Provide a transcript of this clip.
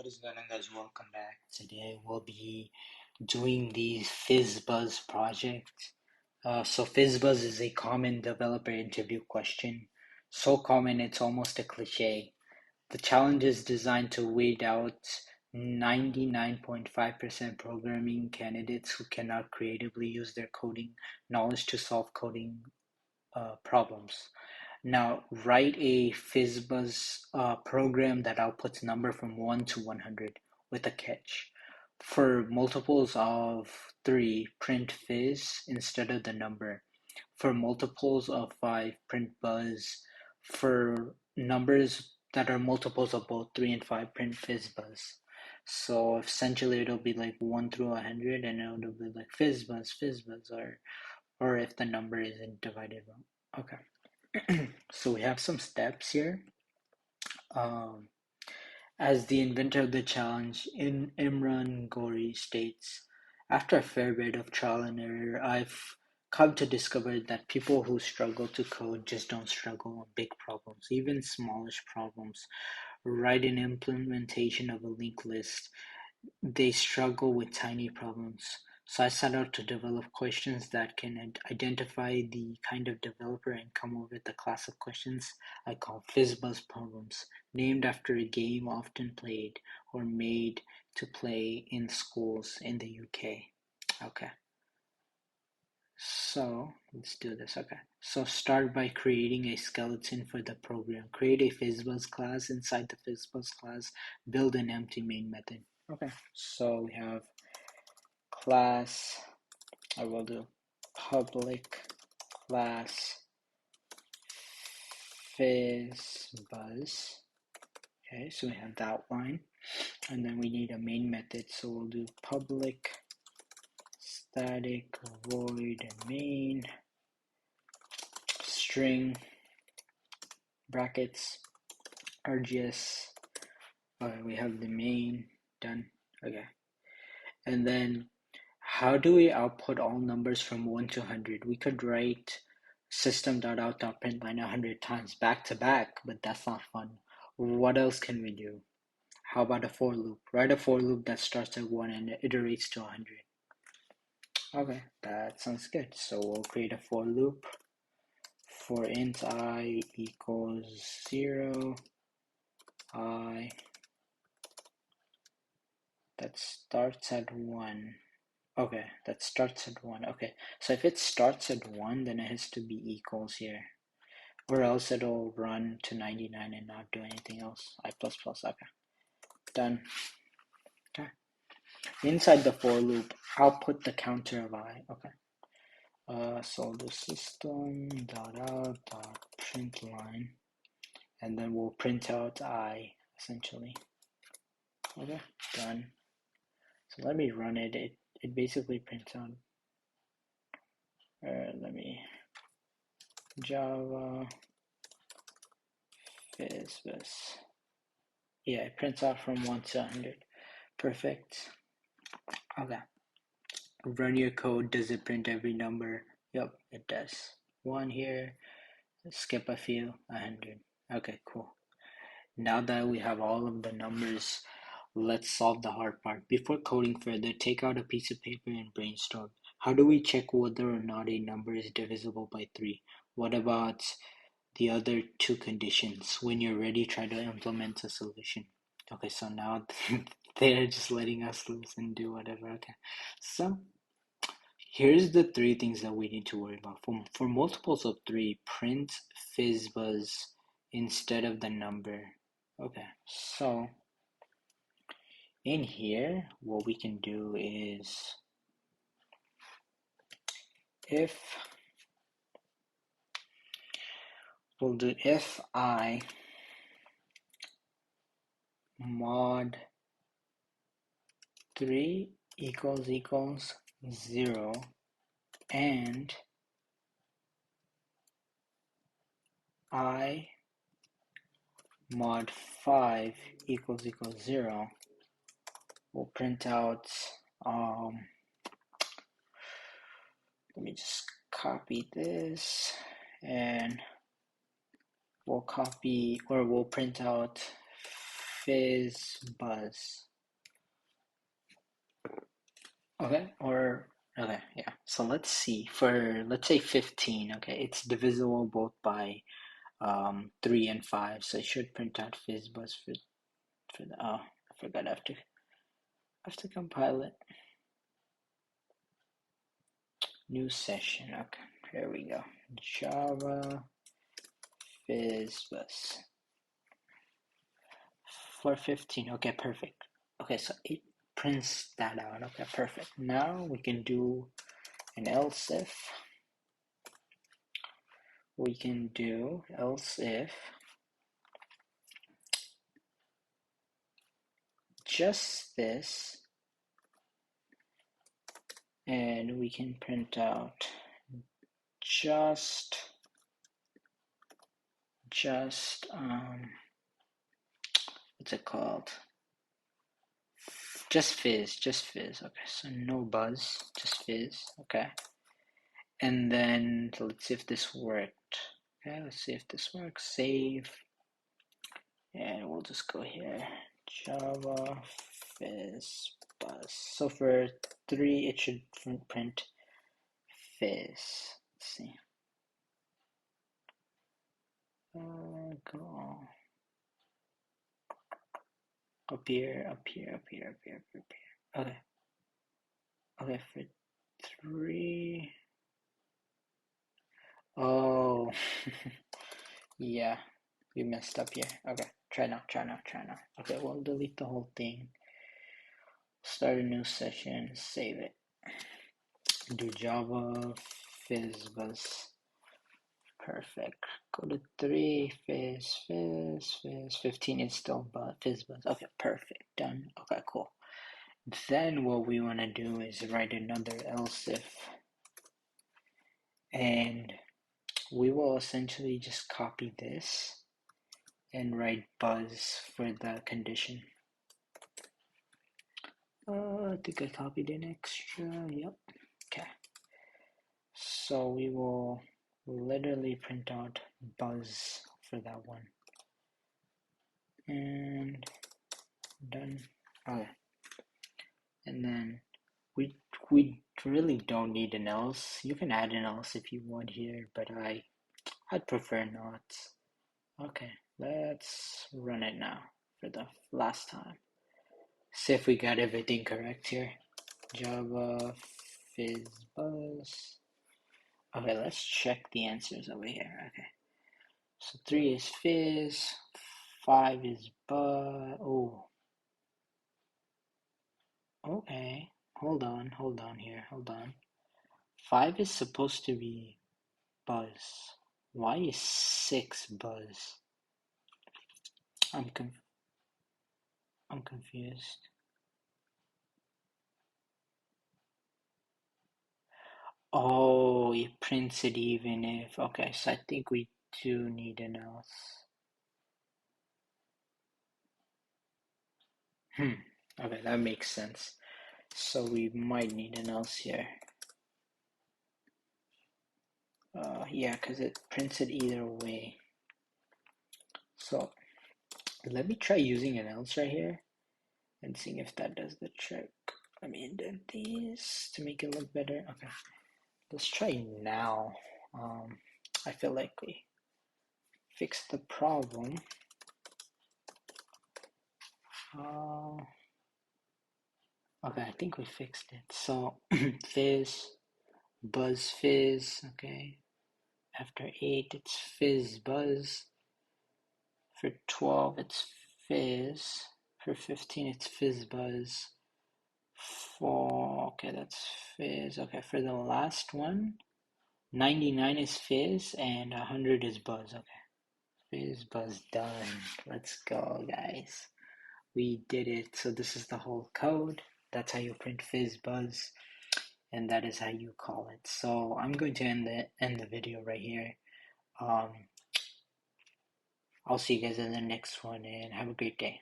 What is going on, guys? Welcome back. Today we'll be doing the FizzBuzz project. So FizzBuzz is a common developer interview question. So common it's almost a cliche. The challenge is designed to weed out 99.5% programming candidates who cannot creatively use their coding knowledge to solve coding problems. Now, write a FizzBuzz program that outputs number from 1 to 100 with a catch. For multiples of 3, print fizz instead of the number. For multiples of 5, print buzz. For numbers that are multiples of both 3 and 5, print FizzBuzz. So essentially it'll be like 1 through 100 and it'll be like FizzBuzz, FizzBuzz, or if the number isn't divided wrong. Okay. So we have some steps here. Um, as the inventor of the challenge, Imran Gori states, after a fair bit of trial and error, I've come to discover that people who struggle to code just don't struggle on big problems, even smallish problems. Write an implementation of a linked list. They struggle with tiny problems. So I set out to develop questions that can identify the kind of developer and come up with a class of questions I call FizzBuzz problems, named after a game often played or made to play in schools in the UK. Okay. So let's do this. Okay. So start by creating a skeleton for the program. Create a FizzBuzz class. Inside the FizzBuzz class, build an empty main method. Okay. So we have class, I will do public class FizzBuzz. Okay, so we have that line, and then we need a main method, so we'll do public static void main string brackets RGS. Okay, we have the main done. Okay, and then how do we output all numbers from 1 to 100? We could write system.out.println 100 times back to back, but that's not fun. What else can we do? How about a for loop? Write a for loop that starts at 1 and iterates to 100. Okay, that sounds good. So we'll create a for loop for int I equals 0, I that starts at 1. Okay, that starts at 1. Okay, so if it starts at 1, then it has to be equals here. Or else it'll run to 99 and not do anything else. I++, okay. Done. Okay. Inside the for loop, output the counter of I. Okay. So the system.out.println, and then we'll print out I, essentially. Okay, done. So let me run it. It basically prints out. Let me Java FizzBuzz. Yeah, it prints out from 1 to 100. Perfect. Okay. Run your code. Does it print every number? Yep, it does. 1 here. Skip a few. 100. Okay, cool. Now that we have all of the numbers, let's solve the hard part. Before coding further, take out a piece of paper and brainstorm. How do we check whether or not a number is divisible by 3? What about the other two conditions? When you're ready, try to implement a solution. Okay, so now they're just letting us loose and do whatever. Okay, so here's the 3 things that we need to worry about. For multiples of 3, print FizzBuzz instead of the number. Okay, so in here, what we can do is we'll do if I mod 3 equals 0 and I mod 5 equals 0, we'll print out, let me just copy this, and we'll print out FizzBuzz. Okay, or okay, yeah. So let's see. Let's say 15. Okay, it's divisible both by 3 and 5, so it should print out FizzBuzz for the. Oh, I forgot. I have to compile it. New session. Okay, here we go. Java FizzBuzz for 15. Okay, perfect. Okay, so it prints that out. Okay, perfect. Now we can do an else if. We can do else if just this, and we can print out just what's it called? Just fizz. Okay, so no buzz, just fizz. Okay, and then let's see if this worked. Okay, let's see if this works. Save, and we'll just go here. Java fizz buzz. So for 3, it should print fizz. Let's see. Go up here. Okay. Okay, for 3. Oh, yeah, we messed up here. Okay, try now. Okay, we'll delete the whole thing. Start a new session, save it. Do Java FizzBuzz. Perfect. Go to 3, fizz. 15 is still FizzBuzz. Okay, perfect. Done. Okay, cool. Then what we want to do is write another else if, and we will essentially just copy this and write buzz for the condition. I think I copied an extra. Yep. Okay. So we will literally print out buzz for that one. And done. Okay. And then we really don't need an else. You can add an else if you want here, but I'd prefer not. Okay, let's run it now for the last time. See if we got everything correct here. Java FizzBuzz. Okay, let's check the answers over here. Okay, so 3 is fizz, 5 is buzz. Oh, okay. Hold on here. Hold on. 5 is supposed to be buzz. Why is 6 buzz? I'm confused. Oh, it prints it even if. Okay, so I think we do need an else. Okay, that makes sense. So we might need an else here. Yeah, because it prints it either way. So let me try using an else right here and seeing if that does the trick. Let me indent these to make it look better. Okay, let's try now. I feel like we fixed the problem. Okay, I think we fixed it. So fizz, buzz, fizz. Okay, after 8, it's fizz, buzz. For 12, it's fizz. For 15, it's fizz, buzz. Okay, that's fizz. Okay, for the last one, 99 is fizz and 100 is buzz. Okay, fizz, buzz, done. Let's go, guys. We did it. So this is the whole code. That's how you print fizz, buzz, and that is how you call it. So I'm going to end the video right here. I'll see you guys in the next one, and have a great day.